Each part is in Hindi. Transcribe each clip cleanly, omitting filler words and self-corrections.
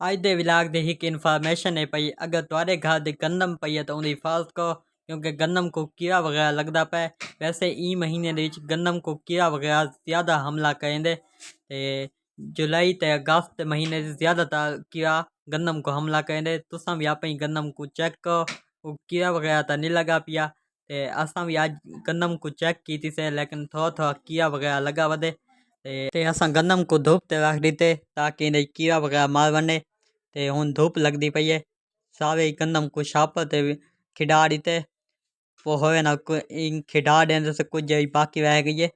ਅੱਜ ਦੇ ਵਲੌਗ ਦੀ ਇੱਕ ਇਨਫੋਰਮੇਸ਼ਨ ਹੈ ਪਈ। ਅਗਰ ਤੁਹਾਡੇ ਘਰ ਦੇ ਗੰਦਮ ਪਈ ਹੈ ਤਾਂ ਉਹਦੀ ਹਿਫਾਜ਼ਤ ਕਰੋ, ਕਿਉਂਕਿ ਗੰਦਮ को कीड़ा वगैरह लगता पे। वैसे ई महीने ਦੇ ਵਿੱਚ ਗੰਦਮ को कीड़ा वगैरह ज़्यादा हमला करेंगे ते जुलाई ते अगस्त के महीने ज़्यादातर कीड़ा गंदम को हमला करेंगे। तुसां भी अपनी गंदम को चेक करो, वो कीड़ा वगैरह तो नहीं लगा पिया। ते असां भी आज गंदम को चेक की से, लेकिन थोड़ा थोड़ा कीड़ा वगैरह लगा वधे ते असां गंदम को धूप ते रख दीते ताकि इन्हें कीड़ा वगैरह मार वने। ते हुण धूप लगती पई है, सारे गंदम को छापर ते खिडा दीते। वो होए ना इन खिडा देने से कुछ जरी बाकी रह गई है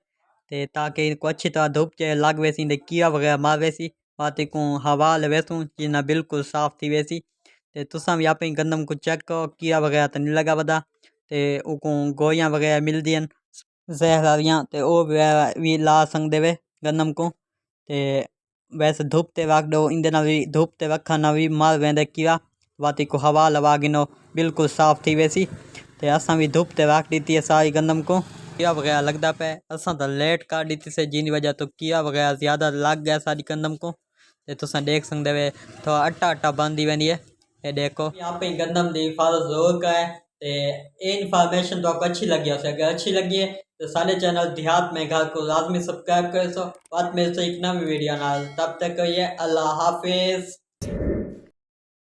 ते ताकि इनको अच्छी तरह धूप च लग वैसी ते कीड़ा वगैरह मार वैसी बाती को हवा लवेसूँ जिन्ना बिल्कुल साफ थी वैसी। ते तुसां भी अपनी गंदम को चेक करो, कीड़ा वगैरह तो नहीं लगा वदा ते उको गोलियां वगैरह मिलदी हन जहर वालियां ते वो भी ला सकदे वे गंदम को। ते वैसे धूप ते रख दो, इंदे नाल भी धूप ते रखण नाल भी मर वेंदे कीड़ा। बाती को हवा लवा गिनो बिल्कुल साफ थी वैसी। ते असां भी धूप ते रख दी है सारी गंदम को। कीड़ा वगैरह लगता पे असां तो लेट कर दी से, जिन वजह तो कीड़ा वगैरह ज़्यादा लग गया सारी गंदम को। ते तुसां देख सकते वे तो आटा आटा बंदी वेंदी है। ये देखो यहाँ पे गंदम की हिफाजत जरूर करें। ते ये इन्फॉर्मेशन तो आपको अच्छी लगी हो, अगर अच्छी लगी है तो सारे चैनल देहात में घर को लाजमी सब्सक्राइब कर सो। बात मेरे से एक नवी वीडियो नाल, तब तक ये अल्लाह हाफिज।